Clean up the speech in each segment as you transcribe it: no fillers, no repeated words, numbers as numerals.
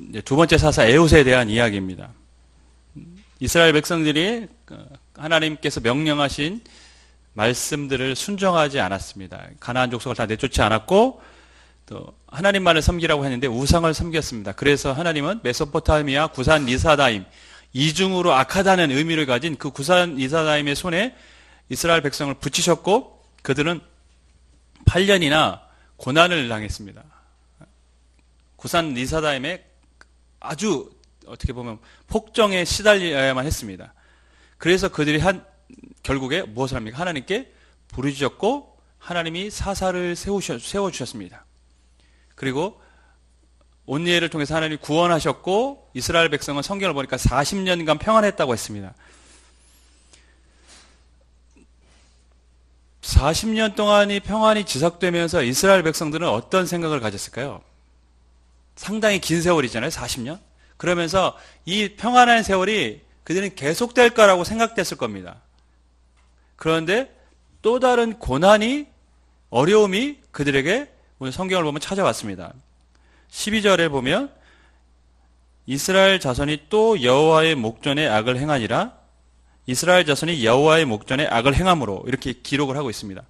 이제 두 번째 사사 에훗에 대한 이야기입니다. 이스라엘 백성들이 하나님께서 명령하신 말씀들을 순종하지 않았습니다. 가나안 족속을 다 내쫓지 않았고 또 하나님만을 섬기라고 했는데 우상을 섬겼습니다. 그래서 하나님은 메소포타미아 구산 리사다임, 이중으로 악하다는 의미를 가진 그 구산 리사다임의 손에 이스라엘 백성을 붙이셨고 그들은 8년이나 고난을 당했습니다. 구산 리사다임의 아주 어떻게 보면 폭정에 시달려야만 했습니다. 그래서 그들이 결국에 무엇을 합니까? 하나님께 부르짖었고 하나님이 사사를 세워주셨습니다. 그리고 온니엘을 통해서 하나님이 구원하셨고 이스라엘 백성은 성경을 보니까 40년간 평안했다고 했습니다. 40년 동안이 평안이 지속되면서 이스라엘 백성들은 어떤 생각을 가졌을까요? 상당히 긴 세월이잖아요. 40년. 그러면서 이 평안한 세월이 그들은 계속될 거라고 생각됐을 겁니다. 그런데 또 다른 고난이 어려움이 그들에게 오늘 성경을 보면 찾아왔습니다. 12절에 보면 이스라엘 자손이 또 여호와의 목전에 악을 행하니라 이스라엘 자손이 여호와의 목전에 악을 행함으로 이렇게 기록을 하고 있습니다.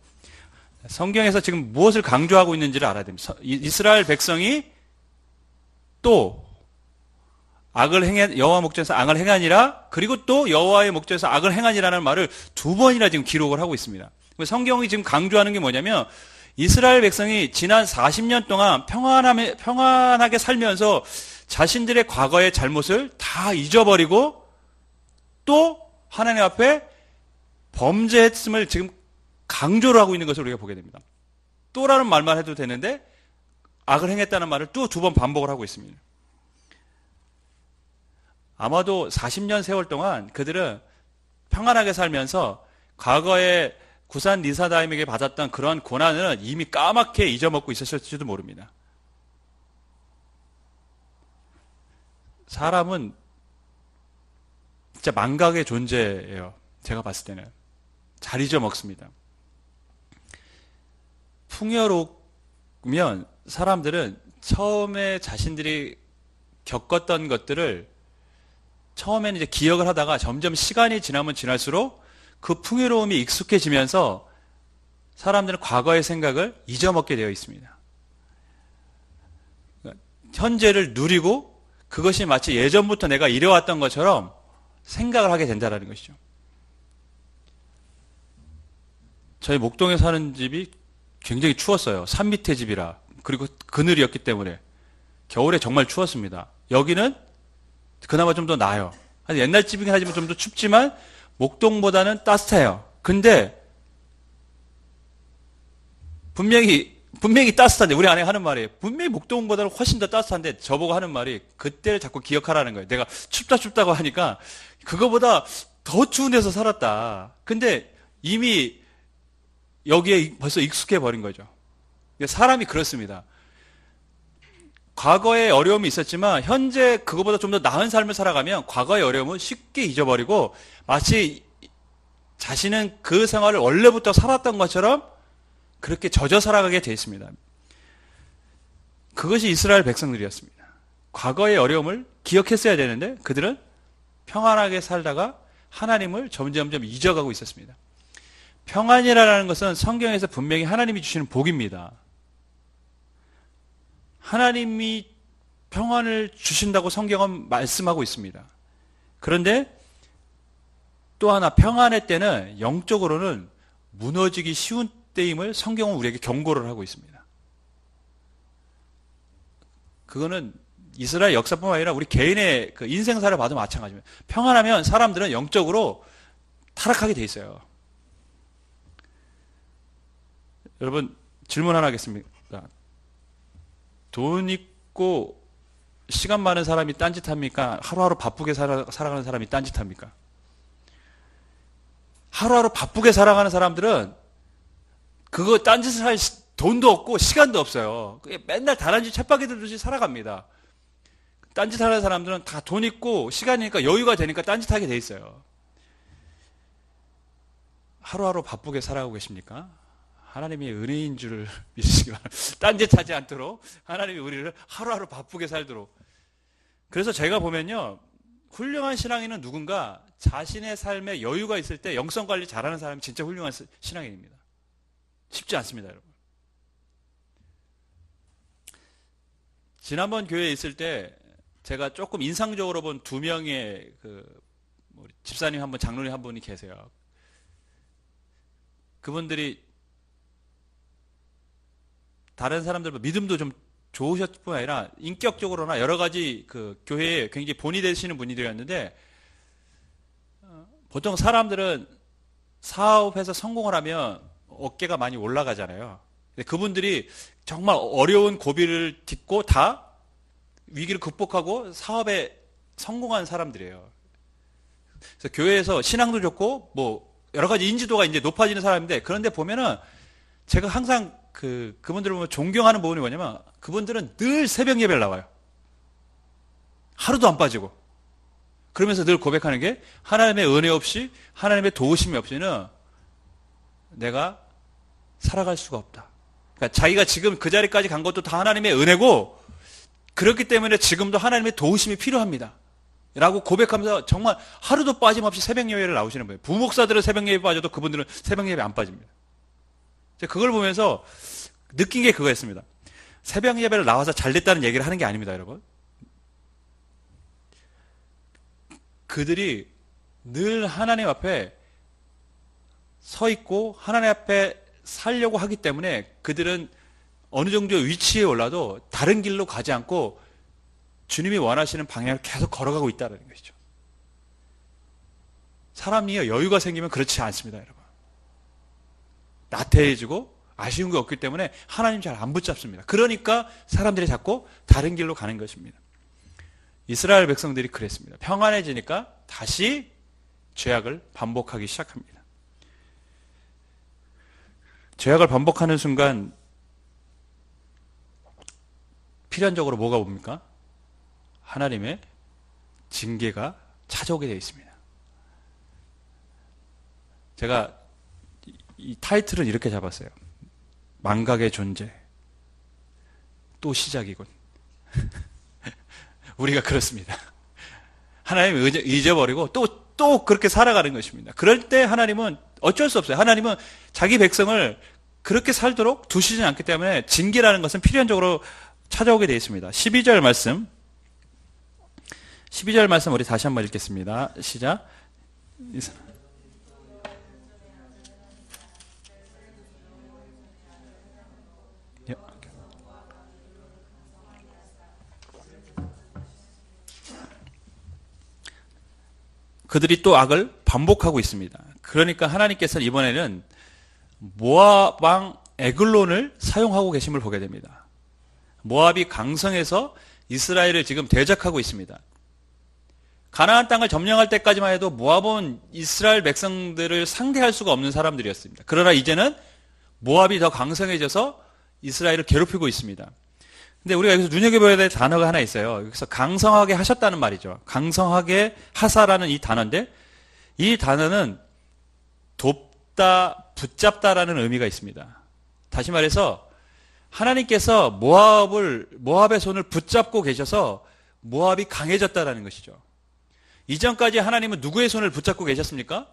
성경에서 지금 무엇을 강조하고 있는지를 알아야 됩니다. 이스라엘 백성이 또 여호와 목전에서 악을 행하니라 그리고 또 여호와의 목전에서 악을 행하니라는 말을 두 번이나 지금 기록을 하고 있습니다. 성경이 지금 강조하는 게 뭐냐면 이스라엘 백성이 지난 40년 동안 평안하게 살면서 자신들의 과거의 잘못을 다 잊어버리고 또 하나님 앞에 범죄했음을 지금 강조를 하고 있는 것을 우리가 보게 됩니다. 또라는 말만 해도 되는데 악을 행했다는 말을 또 두 번 반복을 하고 있습니다. 아마도 40년 세월 동안 그들은 평안하게 살면서 과거에 구산 리사다임에게 받았던 그러한 고난은 이미 까맣게 잊어먹고 있었을지도 모릅니다. 사람은 진짜 망각의 존재예요. 제가 봤을 때는. 잘 잊어먹습니다. 풍요로우면 사람들은 처음에 자신들이 겪었던 것들을 처음에는 이제 기억을 하다가 점점 시간이 지나면 지날수록 그 풍요로움이 익숙해지면서 사람들은 과거의 생각을 잊어먹게 되어 있습니다. 현재를 누리고 그것이 마치 예전부터 내가 이래왔던 것처럼 생각을 하게 된다는 것이죠. 저희 목동에 사는 집이 굉장히 추웠어요. 산 밑에 집이라. 그리고 그늘이었기 때문에 겨울에 정말 추웠습니다. 여기는 그나마 좀 더 나아요. 옛날 집이긴 하지만 좀 더 춥지만 목동보다는 따뜻해요. 근데 분명히 따뜻한데 우리 아내가 하는 말이 분명히 목동보다는 훨씬 더 따뜻한데 저보고 하는 말이 그때를 자꾸 기억하라는 거예요. 내가 춥다고 하니까 그거보다 더 추운 데서 살았다. 근데 이미 여기에 벌써 익숙해 버린 거죠. 사람이 그렇습니다. 과거에 어려움이 있었지만 현재 그거보다 좀 더 나은 삶을 살아가면 과거의 어려움은 쉽게 잊어버리고 마치 자신은 그 생활을 원래부터 살았던 것처럼 그렇게 젖어 살아가게 돼 있습니다. 그것이 이스라엘 백성들이었습니다. 과거의 어려움을 기억했어야 되는데 그들은 평안하게 살다가 하나님을 점점점 잊어가고 있었습니다. 평안이라는 것은 성경에서 분명히 하나님이 주시는 복입니다. 하나님이 평안을 주신다고 성경은 말씀하고 있습니다. 그런데 또 하나 평안의 때는 영적으로는 무너지기 쉬운 때임을 성경은 우리에게 경고를 하고 있습니다. 그거는 이스라엘 역사뿐만 아니라 우리 개인의 그 인생사를 봐도 마찬가지입니다. 평안하면 사람들은 영적으로 타락하게 돼 있어요. 여러분 질문 하나 하겠습니다. 돈 있고 시간 많은 사람이 딴짓합니까? 하루하루 바쁘게 살아가는 사람이 딴짓합니까? 하루하루 바쁘게 살아가는 사람들은 그거 딴짓을 할 돈도 없고 시간도 없어요. 맨날 다람쥐 쳇바퀴 들듯이 살아갑니다. 딴짓하는 사람들은 다 돈 있고 시간이니까 여유가 되니까 딴짓하게 돼 있어요. 하루하루 바쁘게 살아가고 계십니까? 하나님이 은혜인 줄을 믿으시기 바랍니다. 딴짓하지 않도록 하나님이 우리를 하루하루 바쁘게 살도록 그래서 제가 보면요, 훌륭한 신앙인은 누군가 자신의 삶에 여유가 있을 때 영성 관리 잘하는 사람이 진짜 훌륭한 신앙인입니다. 쉽지 않습니다, 여러분. 지난번 교회에 있을 때 제가 조금 인상적으로 본 두 명의 집사님 한 분, 장로님 한 분이 계세요. 그분들이 다른 사람들보다 믿음도 좀 좋으셨을 뿐 아니라 인격적으로나 여러 가지 교회에 굉장히 본이 되시는 분들이었는데, 보통 사람들은 사업해서 성공을 하면 어깨가 많이 올라가잖아요. 근데 그분들이 정말 어려운 고비를 딛고 다 위기를 극복하고 사업에 성공한 사람들이에요. 그래서 교회에서 신앙도 좋고 뭐 여러 가지 인지도가 이제 높아지는 사람인데, 그런데 보면은 제가 항상 그분들을 보면 존경하는 부분이 뭐냐면, 그분들은 늘 새벽 예배를 나와요. 하루도 안 빠지고. 그러면서 늘 고백하는 게, 하나님의 은혜 없이, 하나님의 도우심이 없이는 내가 살아갈 수가 없다. 그러니까 자기가 지금 그 자리까지 간 것도 다 하나님의 은혜고, 그렇기 때문에 지금도 하나님의 도우심이 필요합니다. 라고 고백하면서 정말 하루도 빠짐없이 새벽 예배를 나오시는 거예요. 부목사들은 새벽 예배 빠져도 그분들은 새벽 예배 안 빠집니다. 제가 그걸 보면서 느낀 게 그거였습니다. 새벽 예배를 나와서 잘 됐다는 얘기를 하는 게 아닙니다, 여러분. 그들이 늘 하나님 앞에 서 있고 하나님 앞에 살려고 하기 때문에 그들은 어느 정도 위치에 올라도 다른 길로 가지 않고 주님이 원하시는 방향을 계속 걸어가고 있다는 것이죠. 사람이 여유가 생기면 그렇지 않습니다, 여러분. 나태해지고 아쉬운 게 없기 때문에 하나님 잘 안 붙잡습니다. 그러니까 사람들이 자꾸 다른 길로 가는 것입니다. 이스라엘 백성들이 그랬습니다. 평안해지니까 다시 죄악을 반복하기 시작합니다. 죄악을 반복하는 순간 필연적으로 뭐가 옵니까? 하나님의 징계가 찾아오게 되어 있습니다. 제가 이 타이틀은 이렇게 잡았어요. 망각의 존재. 또 시작이군. 우리가 그렇습니다. 하나님을 잊어버리고 또 그렇게 살아가는 것입니다. 그럴 때 하나님은 어쩔 수 없어요. 하나님은 자기 백성을 그렇게 살도록 두시지 않기 때문에 징계라는 것은 필연적으로 찾아오게 되어 있습니다. 12절 말씀 우리 다시 한번 읽겠습니다. 시작. 그들이 또 악을 반복하고 있습니다. 그러니까 하나님께서는 이번에는 모압 왕 에글론을 사용하고 계심을 보게 됩니다. 모압이 강성해서 이스라엘을 지금 대적하고 있습니다. 가나안 땅을 점령할 때까지만 해도 모압은 이스라엘 백성들을 상대할 수가 없는 사람들이었습니다. 그러나 이제는 모압이 더 강성해져서 이스라엘을 괴롭히고 있습니다. 근데 우리가 여기서 눈여겨봐야 될 단어가 하나 있어요. 여기서 강성하게 하셨다는 말이죠. 강성하게 하사라는 이 단어인데, 이 단어는 돕다, 붙잡다라는 의미가 있습니다. 다시 말해서 하나님께서 모압의 손을 붙잡고 계셔서 모압이 강해졌다라는 것이죠. 이전까지 하나님은 누구의 손을 붙잡고 계셨습니까?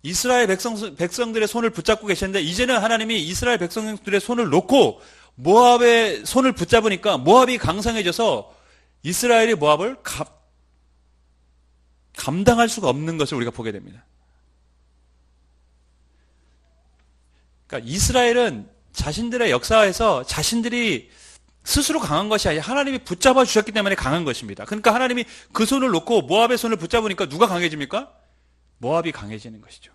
이스라엘 백성들의 손을 붙잡고 계셨는데, 이제는 하나님이 이스라엘 백성들의 손을 놓고 모압의 손을 붙잡으니까 모압이 강성해져서 이스라엘이 모압을 감당할 수가 없는 것을 우리가 보게 됩니다. 그러니까 이스라엘은 자신들의 역사에서 자신들이 스스로 강한 것이 아니라 하나님이 붙잡아 주셨기 때문에 강한 것입니다. 그러니까 하나님이 그 손을 놓고 모압의 손을 붙잡으니까 누가 강해집니까? 모압이 강해지는 것이죠.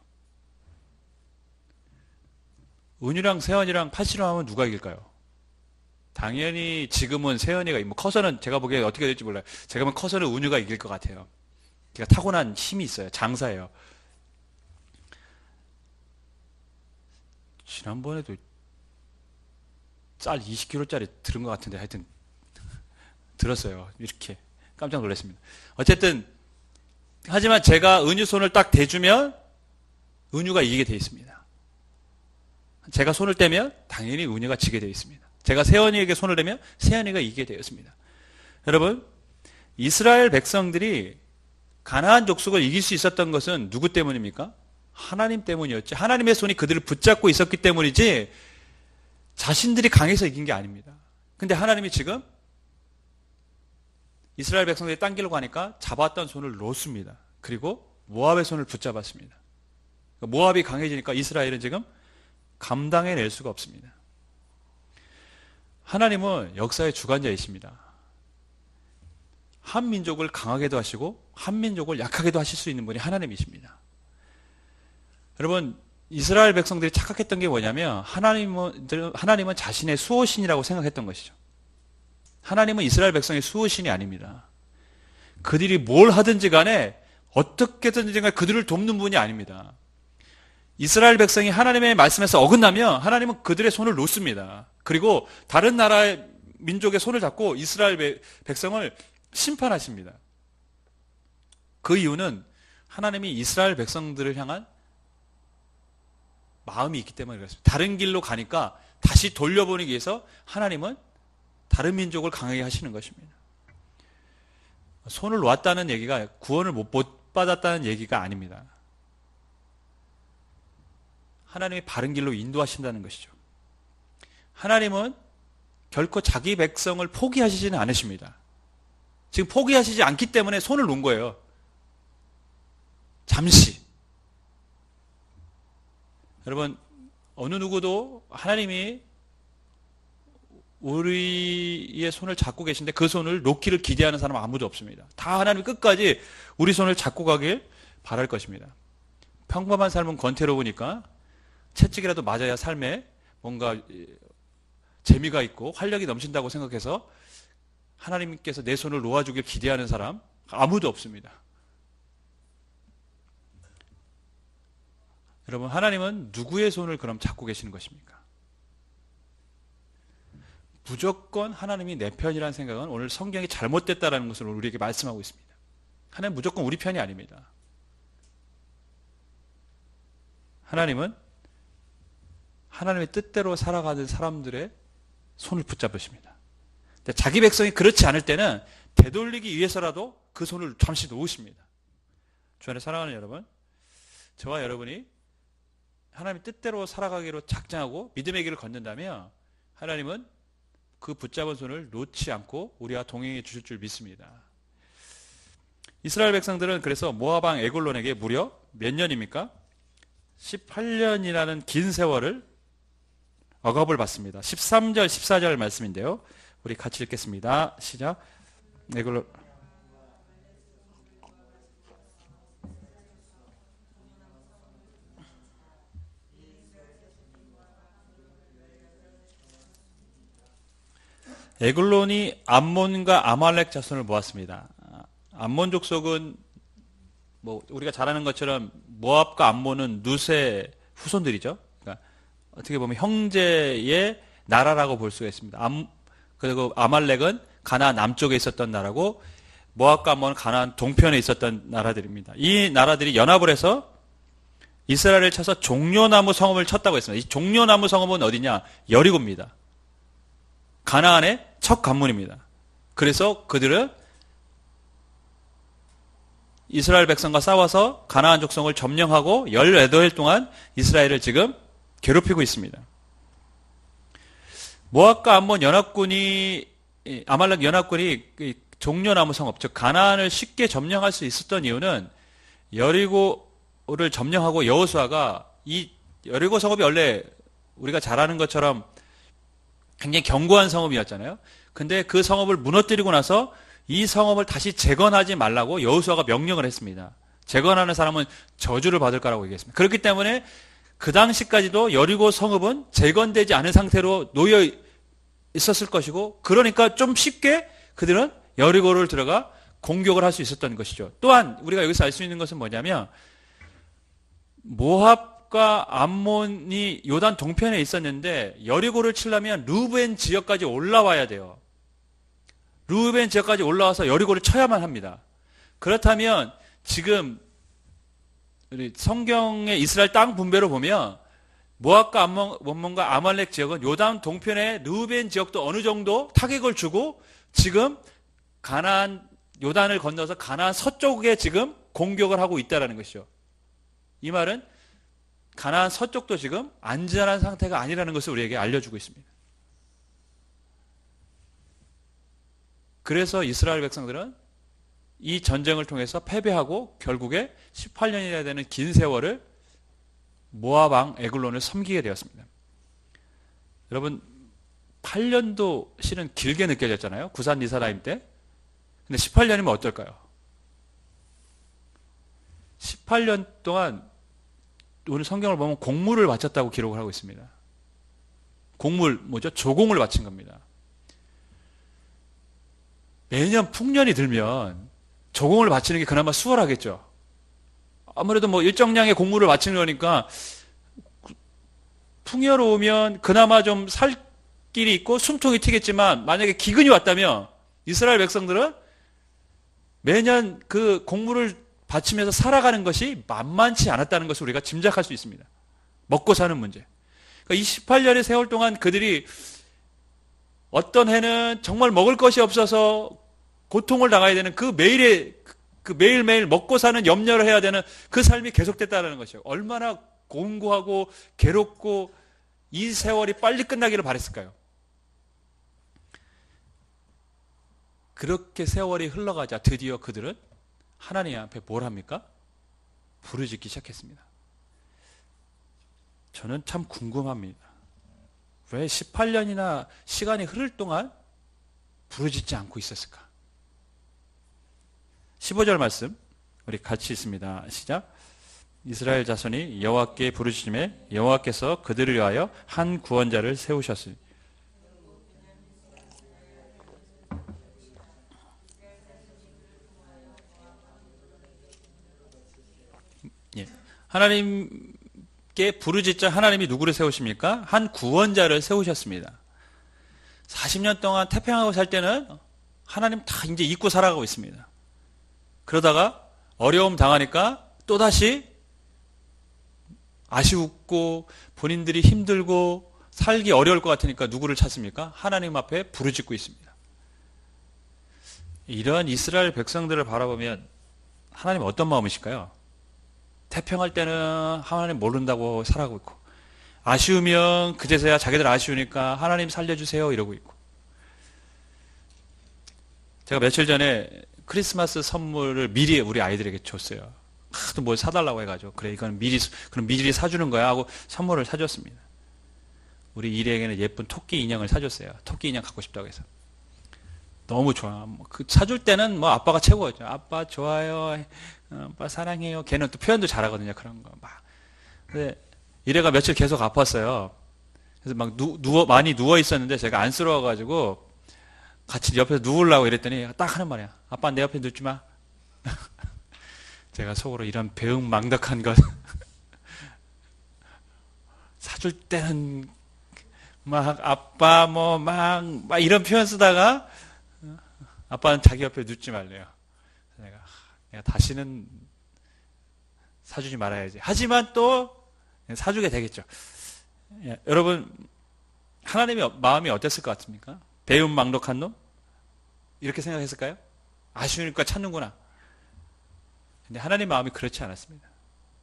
은유랑 세연이랑 팔씨름하면 누가 이길까요? 당연히 지금은 세연이가, 뭐 커서는 제가 보기에 어떻게 될지 몰라요. 제가 보면 커서는 은유가 이길 것 같아요. 걔가 타고난 힘이 있어요. 장사예요. 지난번에도 짤 20kg짜리 들은 것 같은데, 하여튼 들었어요. 이렇게 깜짝 놀랐습니다. 어쨌든 하지만 제가 은유 손을 딱 대주면 은유가 이기게 되어 있습니다. 제가 손을 떼면 당연히 은유가 지게 되어 있습니다. 제가 세연이에게 손을 대면 세연이가 이기게 되었습니다. 여러분, 이스라엘 백성들이 가나안 족속을 이길 수 있었던 것은 누구 때문입니까? 하나님 때문이었지. 하나님의 손이 그들을 붙잡고 있었기 때문이지 자신들이 강해서 이긴 게 아닙니다. 근데 하나님이 지금 이스라엘 백성들이 딴 길로 가니까 잡았던 손을 놓습니다. 그리고 모압의 손을 붙잡았습니다. 모압이 강해지니까 이스라엘은 지금 감당해낼 수가 없습니다. 하나님은 역사의 주관자이십니다. 한 민족을 강하게도 하시고 한 민족을 약하게도 하실 수 있는 분이 하나님이십니다. 여러분, 이스라엘 백성들이 착각했던 게 뭐냐면 하나님은 자신의 수호신이라고 생각했던 것이죠. 하나님은 이스라엘 백성의 수호신이 아닙니다. 그들이 뭘 하든지 간에 어떻게든지 간에 그들을 돕는 분이 아닙니다. 이스라엘 백성이 하나님의 말씀에서 어긋나면 하나님은 그들의 손을 놓습니다. 그리고 다른 나라의 민족의 손을 잡고 이스라엘 백성을 심판하십니다. 그 이유는 하나님이 이스라엘 백성들을 향한 마음이 있기 때문에 그렇습니다. 다른 길로 가니까 다시 돌려보내기 위해서 하나님은 다른 민족을 강하게 하시는 것입니다. 손을 놓았다는 얘기가 구원을 못 받았다는 얘기가 아닙니다. 하나님이 바른 길로 인도하신다는 것이죠. 하나님은 결코 자기 백성을 포기하시지는 않으십니다. 지금 포기하시지 않기 때문에 손을 놓은 거예요. 잠시. 여러분, 어느 누구도 하나님이 우리의 손을 잡고 계신데 그 손을 놓기를 기대하는 사람은 아무도 없습니다. 다 하나님이 끝까지 우리 손을 잡고 가길 바랄 것입니다. 평범한 삶은 권태로우니까 채찍이라도 맞아야 삶에 뭔가 재미가 있고 활력이 넘친다고 생각해서 하나님께서 내 손을 놓아주길 기대하는 사람 아무도 없습니다. 여러분, 하나님은 누구의 손을 그럼 잡고 계시는 것입니까? 무조건 하나님이 내 편이라는 생각은 오늘 성경이 잘못됐다는 것을 우리에게 말씀하고 있습니다. 하나님은 무조건 우리 편이 아닙니다. 하나님은 하나님의 뜻대로 살아가는 사람들의 손을 붙잡으십니다. 근데 자기 백성이 그렇지 않을 때는 되돌리기 위해서라도 그 손을 잠시 놓으십니다. 주 안에 사랑하는 여러분, 저와 여러분이 하나님의 뜻대로 살아가기로 작정하고 믿음의 길을 걷는다면 하나님은 그 붙잡은 손을 놓지 않고 우리와 동행해 주실 줄 믿습니다. 이스라엘 백성들은 그래서 모압 왕 에글론에게 무려 몇 년입니까? 18년이라는 긴 세월을 억압을 받습니다. 13절, 14절 말씀인데요. 우리 같이 읽겠습니다. 시작. 에글론. 에글론이 암몬과 아말렉 자손을 모았습니다. 암몬 족속은 우리가 잘 아는 것처럼 모압과 암몬은 룻의 후손들이죠. 그러니까 어떻게 보면 형제의 나라라고 볼 수가 있습니다. 그리고 아말렉은 가나안 남쪽에 있었던 나라고 모압과 암몬은 가나안 동편에 있었던 나라들입니다. 이 나라들이 연합을 해서 이스라엘을 쳐서 종려나무 성읍을 쳤다고 했습니다. 이 종려나무 성읍은 어디냐? 여리고입니다. 가나안의 첫 관문입니다. 그래서 그들은 이스라엘 백성과 싸워서 가나안 족속을 점령하고 18일 동안 이스라엘을 지금 괴롭히고 있습니다. 모압과 암몬 연합군이 아말렉 연합군이 종려나무 성읍, 즉 가나안을 쉽게 점령할 수 있었던 이유는 여리고를 점령하고 여호수아가 이 여리고 성읍이 원래 우리가 잘 아는 것처럼 굉장히 견고한 성읍이었잖아요. 근데 그 성읍을 무너뜨리고 나서 이 성읍을 다시 재건하지 말라고 여호수아가 명령을 했습니다. 재건하는 사람은 저주를 받을 거라고 얘기했습니다. 그렇기 때문에 그 당시까지도 여리고 성읍은 재건되지 않은 상태로 놓여 있었을 것이고, 그러니까 좀 쉽게 그들은 여리고를 들어가 공격을 할 수 있었던 것이죠. 또한 우리가 여기서 알 수 있는 것은 뭐냐면 모압과 암몬이 요단 동편에 있었는데 여리고를 치려면 루벤 지역까지 올라와야 돼요. 루벤 지역까지 올라와서 여리고를 쳐야만 합니다. 그렇다면 지금 우리 성경의 이스라엘 땅 분배로 보면 모압과 암몬과 아말렉 지역은 요단 동편의 루벤 지역도 어느 정도 타격을 주고 지금 가나안 요단을 건너서 가나안 서쪽에 지금 공격을 하고 있다는 것이죠. 이 말은 가나안 서쪽도 지금 안전한 상태가 아니라는 것을 우리에게 알려주고 있습니다. 그래서 이스라엘 백성들은 이 전쟁을 통해서 패배하고 결국에 18년이나 되는 긴 세월을 모압 왕 에글론을 섬기게 되었습니다. 여러분 8년도 실은 길게 느껴졌잖아요. 구산 리사라임 때. 근데 18년이면 어떨까요? 18년 동안 오늘 성경을 보면 공물을 바쳤다고 기록을 하고 있습니다. 공물 뭐죠? 조공을 바친 겁니다. 매년 풍년이 들면 조공을 바치는 게 그나마 수월하겠죠. 아무래도 뭐 일정량의 공물을 바치는 거니까 풍요로우면 그나마 좀 살 길이 있고 숨통이 튀겠지만 만약에 기근이 왔다면 이스라엘 백성들은 매년 그 공물을 바치면서 살아가는 것이 만만치 않았다는 것을 우리가 짐작할 수 있습니다. 먹고 사는 문제. 그러니까 28년의 세월 동안 그들이 어떤 해는 정말 먹을 것이 없어서 고통을 당해야 되는 그 매일매일 먹고 사는 염려를 해야 되는 그 삶이 계속됐다는 것이에요. 얼마나 공고하고 괴롭고 이 세월이 빨리 끝나기를 바랬을까요? 그렇게 세월이 흘러가자 드디어 그들은 하나님 앞에 뭘 합니까? 부르짖기 시작했습니다. 저는 참 궁금합니다. 왜 18년이나 시간이 흐를 동안 부르짖지 않고 있었을까? 15절 말씀 우리 같이 있습니다. 시작. 이스라엘 자손이 여호와께 부르짖음에 여호와께서 그들을 위하여 한 구원자를 세우셨으니 예. 하나님께 부르짖자 하나님이 누구를 세우십니까? 한 구원자를 세우셨습니다. 40년 동안 태평하고 살 때는 하나님 다 이제 잊고 살아가고 있습니다. 그러다가 어려움 당하니까 또다시 아쉬웠고 본인들이 힘들고 살기 어려울 것 같으니까 누구를 찾습니까? 하나님 앞에 부르짖고 있습니다. 이러한 이스라엘 백성들을 바라보면 하나님 어떤 마음이실까요? 태평할 때는 하나님 모른다고 살아가고 있고 아쉬우면 그제서야 자기들 아쉬우니까 하나님 살려주세요 이러고 있고 제가 며칠 전에 크리스마스 선물을 미리 우리 아이들에게 줬어요. 하도 뭘 사달라고 해가지고 그래 이건 그럼 미리 사주는 거야 하고 선물을 사줬습니다. 우리 이리에게는 예쁜 토끼 인형을 사줬어요. 토끼 인형 갖고 싶다고 해서 너무 좋아. 그 사줄 때는 뭐 아빠가 최고였죠. 아빠 좋아요, 아빠 사랑해요. 걔는 또 표현도 잘하거든요. 그런 거 막. 근데 이래가 며칠 계속 아팠어요. 그래서 막 많이 누워 있었는데 제가 안쓰러워가지고 같이 옆에서 누우려고 이랬더니 딱 하는 말이야. 아빠 내 옆에 눕지 마. 제가 속으로 이런 배은망덕한 것 사줄 때는 막 아빠 뭐 막 이런 표현 쓰다가 아빠는 자기 옆에 눕지 말래요. 내가 다시는 사주지 말아야지. 하지만 또 사주게 되겠죠. 예, 여러분 하나님의 마음이 어땠을 것 같습니까? 배은망덕한 놈? 이렇게 생각했을까요? 아쉬우니까 찾는구나. 근데 하나님 마음이 그렇지 않았습니다.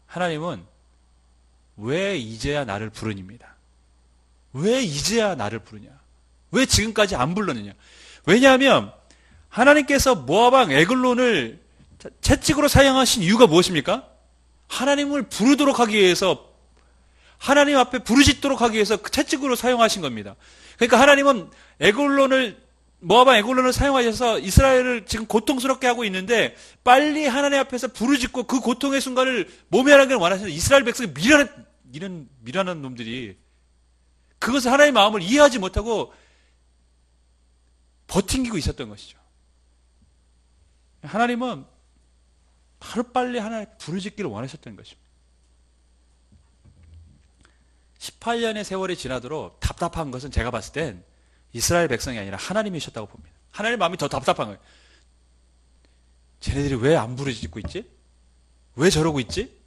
하나님은 왜 이제야 나를 부르니입니다. 왜 이제야 나를 부르냐? 왜 지금까지 안 불렀느냐? 왜냐하면 하나님께서 모압 왕 에글론을 채찍으로 사용하신 이유가 무엇입니까? 하나님을 부르도록 하기 위해서 하나님 앞에 부르짖도록 하기 위해서 채찍으로 사용하신 겁니다. 그러니까 하나님은 모압 왕 에글론을 사용하셔서 이스라엘을 지금 고통스럽게 하고 있는데 빨리 하나님 앞에서 부르짖고 그 고통의 순간을 모면하기를 원하시는 이스라엘 백성이 이런 미련한 놈들이 그것을 하나님의 마음을 이해하지 못하고 버팅기고 있었던 것이죠. 하나님은 하루빨리 하나님 부르짖기를 원하셨던 것입니다. 18년의 세월이 지나도록 답답한 것은 제가 봤을 땐 이스라엘 백성이 아니라 하나님이셨다고 봅니다. 하나님 마음이 더 답답한 거예요. 쟤네들이 왜 안 부르짖고 있지? 왜 저러고 있지?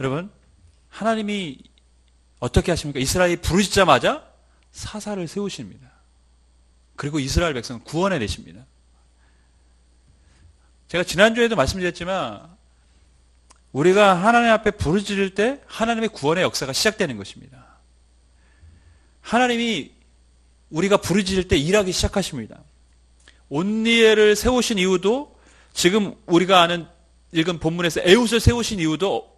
여러분, 하나님이 어떻게 하십니까? 이스라엘이 부르짖자마자 사사를 세우십니다. 그리고 이스라엘 백성을 구원해 내십니다. 제가 지난주에도 말씀드렸지만 우리가 하나님 앞에 부르짖을 때 하나님의 구원의 역사가 시작되는 것입니다. 하나님이 우리가 부르짖을 때 일하기 시작하십니다. 온니엘을 세우신 이유도 지금 우리가 읽은 본문에서 에훗을 세우신 이유도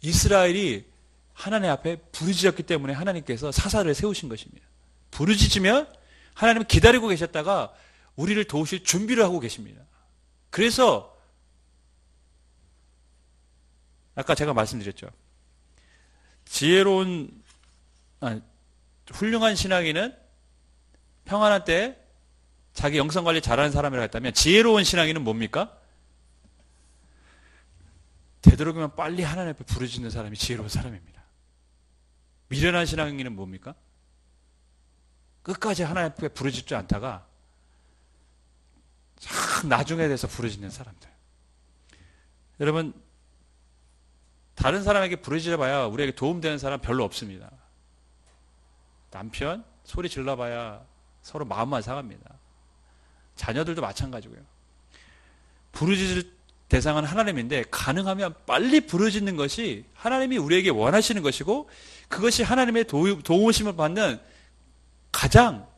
이스라엘이 하나님 앞에 부르짖었기 때문에 하나님께서 사사를 세우신 것입니다. 부르짖으면 하나님은 기다리고 계셨다가 우리를 도우실 준비를 하고 계십니다. 그래서 아까 제가 말씀드렸죠. 훌륭한 신앙인은 평안한 때 자기 영성관리 잘하는 사람이라고 했다면 지혜로운 신앙인은 뭡니까? 되도록이면 빨리 하나님 앞에 부르짖는 사람이 지혜로운 사람입니다. 미련한 신앙인은 뭡니까? 끝까지 하나님 앞에 부르짖지 않다가 참 나중에 돼서 부르짖는 사람들. 여러분, 다른 사람에게 부르짖어봐야 우리에게 도움되는 사람 별로 없습니다. 남편 소리 질러봐야 서로 마음만 상합니다. 자녀들도 마찬가지고요. 부르짖을 대상은 하나님인데 가능하면 빨리 부르짖는 것이 하나님이 우리에게 원하시는 것이고 그것이 하나님의 도우심을 받는 가장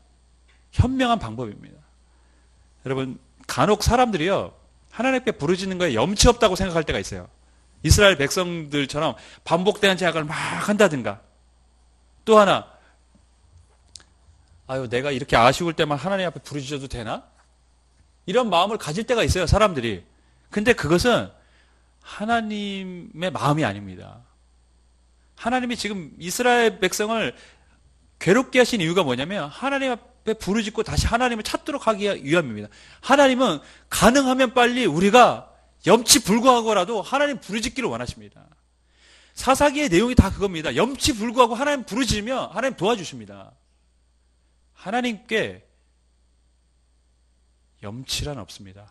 현명한 방법입니다. 여러분, 간혹 사람들이요, 하나님께 부르짖는 거에 염치 없다고 생각할 때가 있어요. 이스라엘 백성들처럼 반복되는 제약을 막 한다든가, 또 하나, 내가 이렇게 아쉬울 때만 하나님 앞에 부르짖어도 되나? 이런 마음을 가질 때가 있어요, 사람들이. 근데 그것은 하나님의 마음이 아닙니다. 하나님이 지금 이스라엘 백성을 괴롭게 하신 이유가 뭐냐면 하나님 앞에 부르짖고 다시 하나님을 찾도록 하기 위함입니다. 하나님은 가능하면 빨리 우리가 염치 불구하고라도 하나님 부르짖기를 원하십니다. 사사기의 내용이 다 그겁니다. 염치 불구하고 하나님 부르짖으면 하나님 도와주십니다. 하나님께 염치란 없습니다.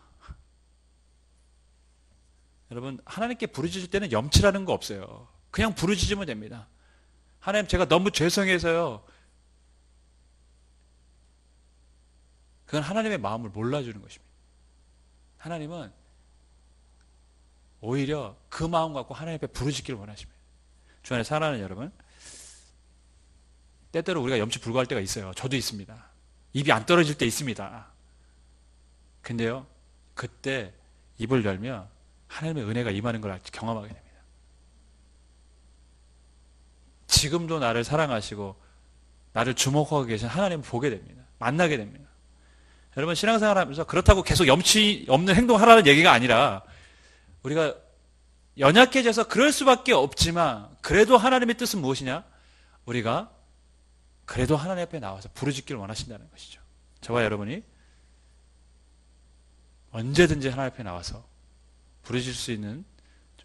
여러분, 하나님께 부르짖을 때는 염치라는 거 없어요. 그냥 부르짖으면 됩니다. 하나님, 제가 너무 죄송해서요. 그건 하나님의 마음을 몰라주는 것입니다. 하나님은 오히려 그 마음 갖고 하나님 앞에 부르짖기를 원하십니다. 주 안에 사랑하는 여러분, 때때로 우리가 염치 불구할 때가 있어요. 저도 있습니다. 입이 안 떨어질 때 있습니다. 근데요, 그때 입을 열면 하나님의 은혜가 임하는 걸 경험하게 됩니다. 지금도 나를 사랑하시고 나를 주목하고 계신 하나님을 보게 됩니다. 만나게 됩니다. 여러분, 신앙생활 하면서 그렇다고 계속 염치 없는 행동을 하라는 얘기가 아니라 우리가 연약해져서 그럴 수밖에 없지만 그래도 하나님의 뜻은 무엇이냐? 우리가 그래도 하나님 앞에 나와서 부르짖기를 원하신다는 것이죠. 저와 여러분이 언제든지 하나님 앞에 나와서 부르짖을 수 있는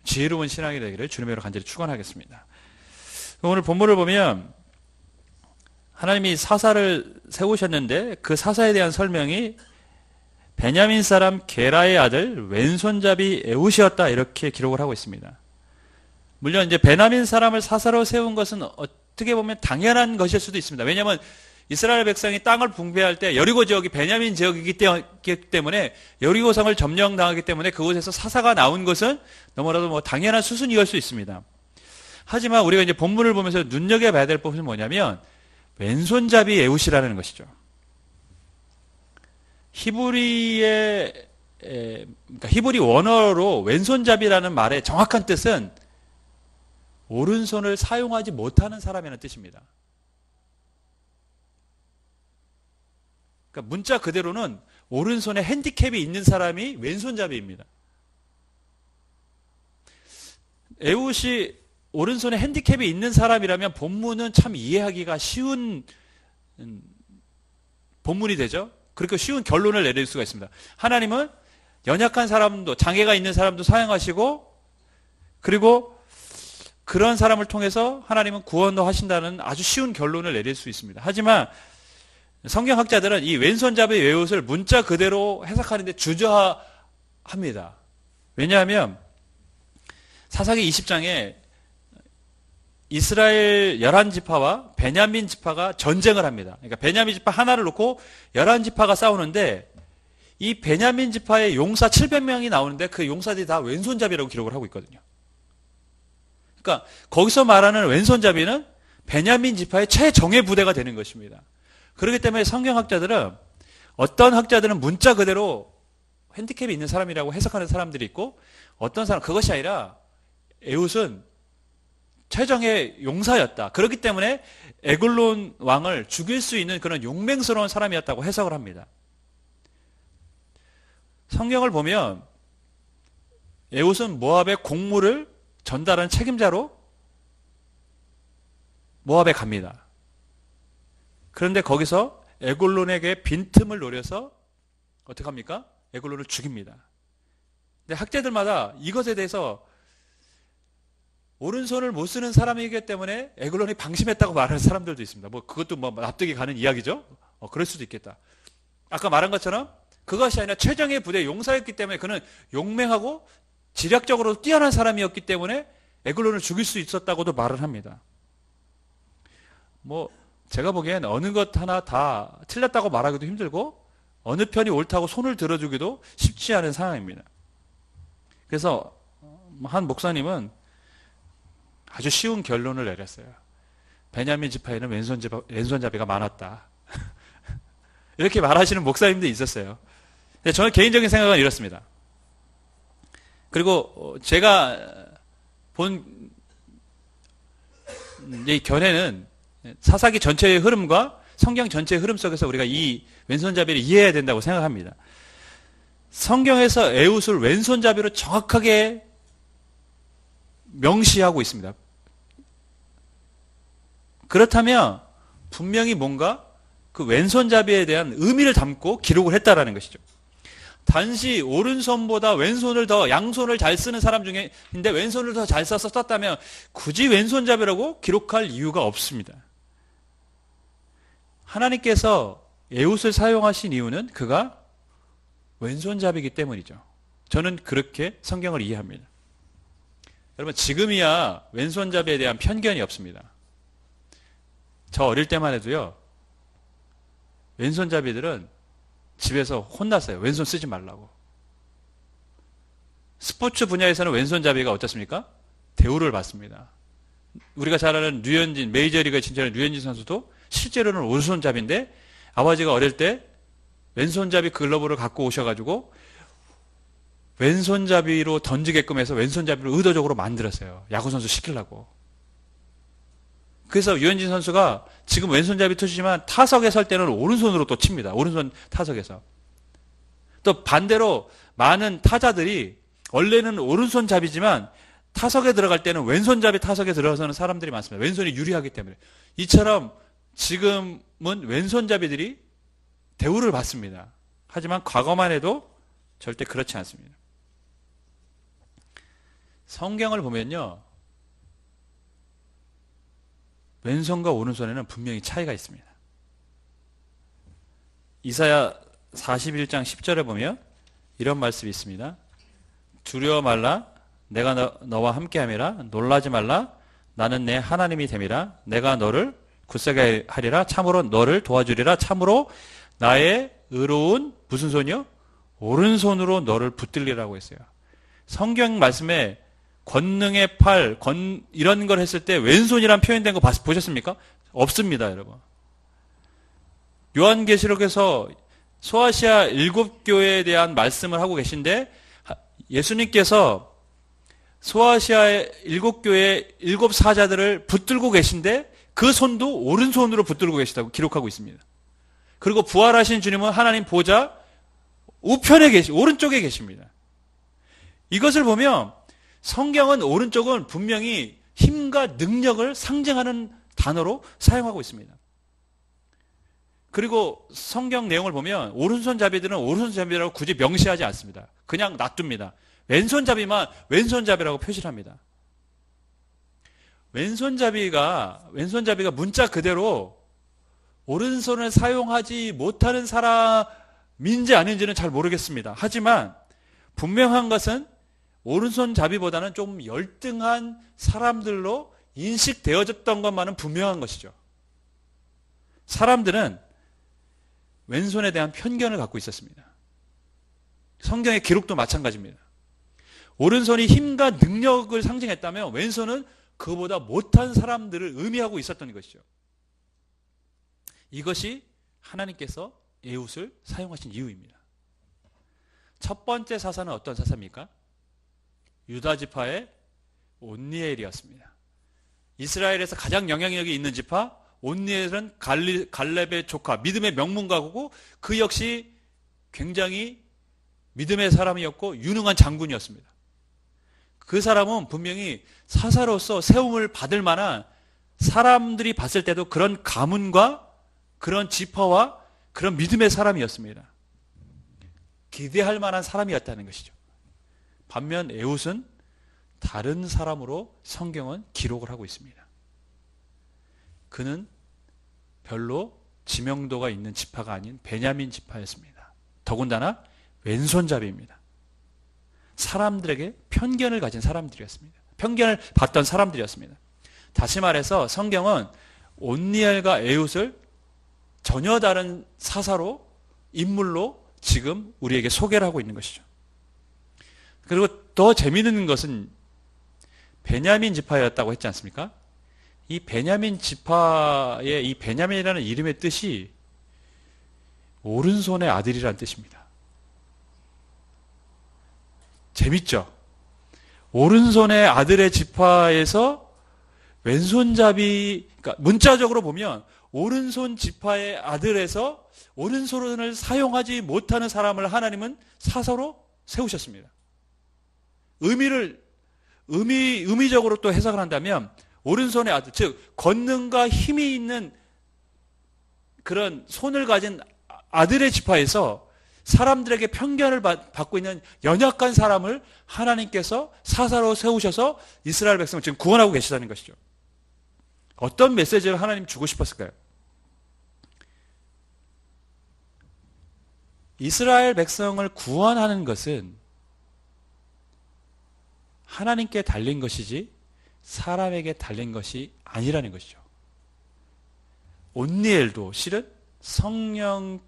지혜로운 신앙이 되기를 주님의 이름으로 간절히 축원하겠습니다. 오늘 본문을 보면 하나님이 사사를 세우셨는데 그 사사에 대한 설명이 베냐민 사람 게라의 아들 왼손잡이 에훗이었다, 이렇게 기록을 하고 있습니다. 물론 이제 베냐민 사람을 사사로 세운 것은 어떻게 보면 당연한 것일 수도 있습니다. 왜냐하면 이스라엘 백성이 땅을 분배할 때 여리고 지역이 베냐민 지역이기 때문에 여리고 성을 점령당하기 때문에 그곳에서 사사가 나온 것은 너무나도 당연한 수순이었을 수 있습니다. 하지만 우리가 이제 본문을 보면서 눈여겨봐야 될 부분은 뭐냐면 왼손잡이 에훗이라는 것이죠. 히브리 원어로 왼손잡이라는 말의 정확한 뜻은 오른손을 사용하지 못하는 사람이라는 뜻입니다. 그러니까 문자 그대로는 오른손에 핸디캡이 있는 사람이 왼손잡이입니다. 에훗이 오른손에 핸디캡이 있는 사람이라면 본문은 참 이해하기가 쉬운 본문이 되죠. 그렇게 쉬운 결론을 내릴 수가 있습니다. 하나님은 연약한 사람도, 장애가 있는 사람도 사용하시고, 그리고 그런 사람을 통해서 하나님은 구원도 하신다는 아주 쉬운 결론을 내릴 수 있습니다. 하지만 성경학자들은 이 왼손잡이 에훗을 문자 그대로 해석하는데 주저합니다. 왜냐하면 사사기 20장에 이스라엘 11지파와 베냐민 지파가 전쟁을 합니다. 그러니까 베냐민 지파 하나를 놓고 11지파가 싸우는데 이 베냐민 지파의 용사 700명이 나오는데 그 용사들이 다 왼손잡이라고 기록을 하고 있거든요. 그러니까 거기서 말하는 왼손잡이는 베냐민 지파의 최정예 부대가 되는 것입니다. 그렇기 때문에 성경학자들은 어떤 학자들은 문자 그대로 핸디캡이 있는 사람이라고 해석하는 사람들이 있고 어떤 사람 그것이 아니라 에웃은 최정예 용사였다. 그렇기 때문에 에글론 왕을 죽일 수 있는 그런 용맹스러운 사람이었다고 해석을 합니다. 성경을 보면 에웃은 모압의 공물을 전달하는 책임자로 모압에 갑니다. 그런데 거기서 에글론에게 빈틈을 노려서 어떻게 합니까? 에글론을 죽입니다. 근데 학자들마다 이것에 대해서 오른손을 못 쓰는 사람이기 때문에 에글론이 방심했다고 말하는 사람들도 있습니다. 뭐 그것도 뭐 납득이 가는 이야기죠. 그럴 수도 있겠다. 아까 말한 것처럼 그것이 아니라 최정예 부대 용사였기 때문에 그는 용맹하고 지략적으로 뛰어난 사람이었기 때문에 에글론을 죽일 수 있었다고도 말을 합니다. 뭐 제가 보기엔 어느 것 하나 다 틀렸다고 말하기도 힘들고 어느 편이 옳다고 손을 들어주기도 쉽지 않은 상황입니다. 그래서 한 목사님은 아주 쉬운 결론을 내렸어요. 베냐민 지파에는 왼손잡이가 많았다. 이렇게 말하시는 목사님도 있었어요. 근데 저는 개인적인 생각은 이렇습니다. 그리고 제가 본 이 견해는 사사기 전체의 흐름과 성경 전체의 흐름 속에서 우리가 이 왼손잡이를 이해해야 된다고 생각합니다. 성경에서 에웃을 왼손잡이로 정확하게 명시하고 있습니다. 그렇다면 분명히 뭔가 그 왼손잡이에 대한 의미를 담고 기록을 했다라는 것이죠. 단지 오른손보다 왼손을 더 양손을 잘 쓰는 사람 중에인데 왼손을 더 잘 써서 썼다면 굳이 왼손잡이라고 기록할 이유가 없습니다. 하나님께서 에웃을 사용하신 이유는 그가 왼손잡이기 때문이죠. 저는 그렇게 성경을 이해합니다. 여러분 지금이야 왼손잡이에 대한 편견이 없습니다. 저 어릴 때만 해도요. 왼손잡이들은 집에서 혼났어요. 왼손 쓰지 말라고. 스포츠 분야에서는 왼손잡이가 어떻습니까? 대우를 받습니다. 우리가 잘 아는 류현진, 메이저리그에 진출한 류현진 선수도 실제로는 오른손잡이인데 아버지가 어릴 때 왼손잡이 글러브를 갖고 오셔가지고 왼손잡이로 던지게끔 해서 왼손잡이를 의도적으로 만들었어요. 야구선수 시키려고. 그래서 유현진 선수가 지금 왼손잡이 투수지만 타석에 설 때는 오른손으로 또 칩니다. 오른손 타석에서. 또 반대로 많은 타자들이 원래는 오른손잡이지만 타석에 들어갈 때는 왼손잡이 타석에 들어서는 사람들이 많습니다. 왼손이 유리하기 때문에. 이처럼 지금은 왼손잡이들이 대우를 받습니다. 하지만 과거만 해도 절대 그렇지 않습니다. 성경을 보면요. 왼손과 오른손에는 분명히 차이가 있습니다. 이사야 41장 10절에 보면 이런 말씀이 있습니다. 두려워 말라 내가 너와 함께함이라 놀라지 말라 나는 내 하나님이 됨이라 내가 너를 굳세게 하리라 참으로 너를 도와주리라 참으로 나의 의로운 무슨 손이요? 오른손으로 너를 붙들리라고 했어요. 성경 말씀에 권능의 팔, 이런 걸 했을 때 왼손이란 표현된 거 보셨습니까? 없습니다, 여러분. 요한계시록에서 소아시아 7교회에 대한 말씀을 하고 계신데 예수님께서 소아시아의 7교회 7사자들을 붙들고 계신데 그 손도 오른손으로 붙들고 계시다고 기록하고 있습니다. 그리고 부활하신 주님은 하나님 보좌 우편에 오른쪽에 계십니다. 이것을 보면 성경은 오른쪽은 분명히 힘과 능력을 상징하는 단어로 사용하고 있습니다. 그리고 성경 내용을 보면 오른손잡이들은 오른손잡이라고 굳이 명시하지 않습니다. 그냥 놔둡니다. 왼손잡이만 왼손잡이라고 표시를 합니다. 왼손잡이가 문자 그대로 오른손을 사용하지 못하는 사람인지 아닌지는 잘 모르겠습니다. 하지만 분명한 것은 오른손잡이보다는 좀 열등한 사람들로 인식되어졌던 것만은 분명한 것이죠. 사람들은 왼손에 대한 편견을 갖고 있었습니다. 성경의 기록도 마찬가지입니다. 오른손이 힘과 능력을 상징했다면 왼손은 그보다 못한 사람들을 의미하고 있었던 것이죠. 이것이 하나님께서 에훗을 사용하신 이유입니다. 첫 번째 사사는 어떤 사사입니까? 유다 지파의 온니엘이었습니다. 이스라엘에서 가장 영향력이 있는 지파 온니엘은 갈렙의 조카, 믿음의 명문가고 그 역시 굉장히 믿음의 사람이었고 유능한 장군이었습니다. 그 사람은 분명히 사사로서 세움을 받을 만한, 사람들이 봤을 때도 그런 가문과 그런 지파와 그런 믿음의 사람이었습니다. 기대할 만한 사람이었다는 것이죠. 반면 에훗은 다른 사람으로 성경은 기록을 하고 있습니다. 그는 별로 지명도가 있는 지파가 아닌 베냐민 지파였습니다. 더군다나 왼손잡이입니다. 사람들에게 편견을 가진 사람들이었습니다. 편견을 받던 사람들이었습니다. 다시 말해서 성경은 온니엘과 에훗을 전혀 다른 사사로, 인물로 지금 우리에게 소개를 하고 있는 것이죠. 그리고 더 재미있는 것은 베냐민 지파였다고 했지 않습니까? 이 베냐민 지파의 이 베냐민이라는 이름의 뜻이 오른손의 아들이라는 뜻입니다. 재밌죠? 오른손의 아들의 지파에서 왼손잡이, 그러니까 문자적으로 보면 오른손 지파의 아들에서 오른손을 사용하지 못하는 사람을 하나님은 사사로 세우셨습니다. 의미적으로 또 해석을 한다면 오른손의 아들, 즉 권능과 힘이 있는 그런 손을 가진 아들의 지파에서 사람들에게 편견을 받고 있는 연약한 사람을 하나님께서 사사로 세우셔서 이스라엘 백성을 지금 구원하고 계시다는 것이죠. 어떤 메시지를 하나님 주고 싶었을까요? 이스라엘 백성을 구원하는 것은 하나님께 달린 것이지 사람에게 달린 것이 아니라는 것이죠. 온니엘도 실은 성령,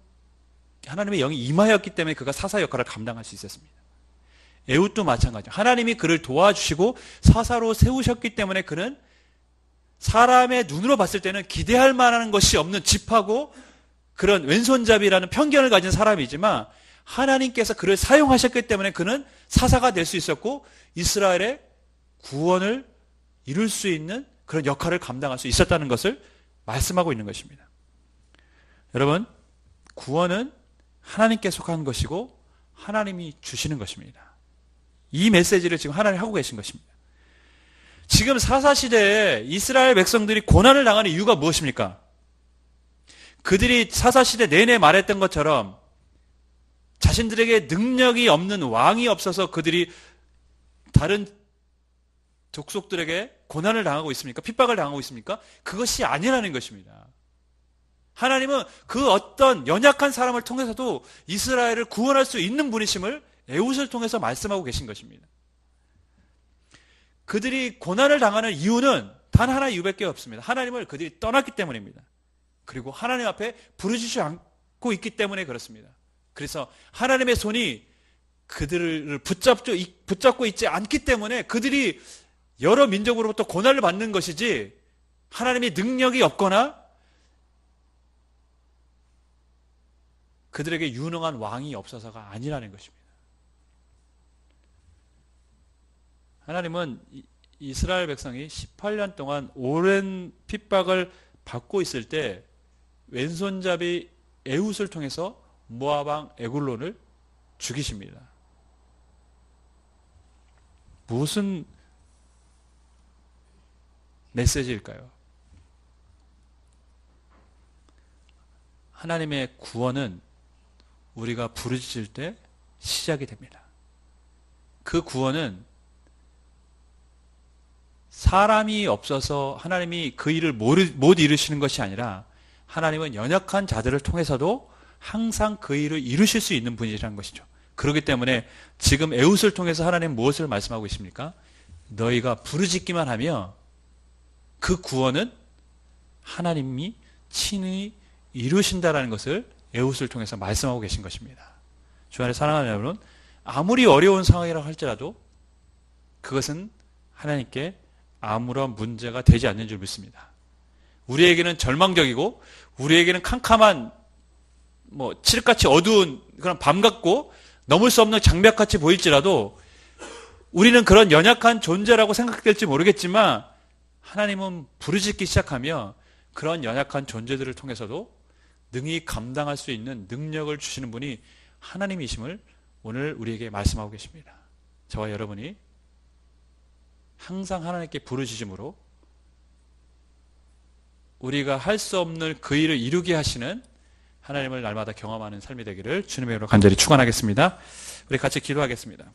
하나님의 영이 임하였기 때문에 그가 사사 역할을 감당할 수 있었습니다. 에훗도 마찬가지죠. 하나님이 그를 도와주시고 사사로 세우셨기 때문에 그는 사람의 눈으로 봤을 때는 기대할 만한 것이 없는 지파고 그런 왼손잡이라는 편견을 가진 사람이지만 하나님께서 그를 사용하셨기 때문에 그는 사사가 될 수 있었고 이스라엘의 구원을 이룰 수 있는 그런 역할을 감당할 수 있었다는 것을 말씀하고 있는 것입니다. 여러분, 구원은 하나님께 속한 것이고 하나님이 주시는 것입니다. 이 메시지를 지금 하나님 하고 계신 것입니다. 지금 사사시대에 이스라엘 백성들이 고난을 당하는 이유가 무엇입니까? 그들이 사사시대 내내 말했던 것처럼 자신들에게 능력이 없는 왕이 없어서 그들이 다른 족속들에게 고난을 당하고 있습니까? 핍박을 당하고 있습니까? 그것이 아니라는 것입니다. 하나님은 그 어떤 연약한 사람을 통해서도 이스라엘을 구원할 수 있는 분이심을 에훗을 통해서 말씀하고 계신 것입니다. 그들이 고난을 당하는 이유는 단 하나의 이유밖에 없습니다. 하나님을 그들이 떠났기 때문입니다. 그리고 하나님 앞에 부르짖지 않고 있기 때문에 그렇습니다. 그래서 하나님의 손이 그들을 붙잡고 있지 않기 때문에 그들이 여러 민족으로부터 고난을 받는 것이지 하나님의 능력이 없거나 그들에게 유능한 왕이 없어서가 아니라는 것입니다. 하나님은 이스라엘 백성이 18년 동안 오랜 핍박을 받고 있을 때 왼손잡이 에훗을 통해서 모압 왕 에글론을 죽이십니다. 무슨 메시지일까요? 하나님의 구원은 우리가 부르짖을 때 시작이 됩니다. 그 구원은 사람이 없어서 하나님이 그 일을 못 이루시는 것이 아니라 하나님은 연약한 자들을 통해서도 항상 그 일을 이루실 수 있는 분이라는 것이죠. 그렇기 때문에 지금 에훗을 통해서 하나님 무엇을 말씀하고 있습니까? 너희가 부르짖기만 하며 그 구원은 하나님이 친히 이루신다라는 것을 에훗을 통해서 말씀하고 계신 것입니다. 주 안에 사랑하는 여러분, 아무리 어려운 상황이라고 할지라도 그것은 하나님께 아무런 문제가 되지 않는 줄 믿습니다. 우리에게는 절망적이고 우리에게는 캄캄한 칠흑같이 어두운 그런 밤 같고 넘을 수 없는 장벽같이 보일지라도 우리는 그런 연약한 존재라고 생각될지 모르겠지만 하나님은 부르짖기 시작하며 그런 연약한 존재들을 통해서도 능히 감당할 수 있는 능력을 주시는 분이 하나님이심을 오늘 우리에게 말씀하고 계십니다. 저와 여러분이 항상 하나님께 부르짖음으로 우리가 할 수 없는 그 일을 이루게 하시는 하나님을 날마다 경험하는 삶이 되기를 주님의 이름으로 간절히 축원하겠습니다. 우리 같이 기도하겠습니다.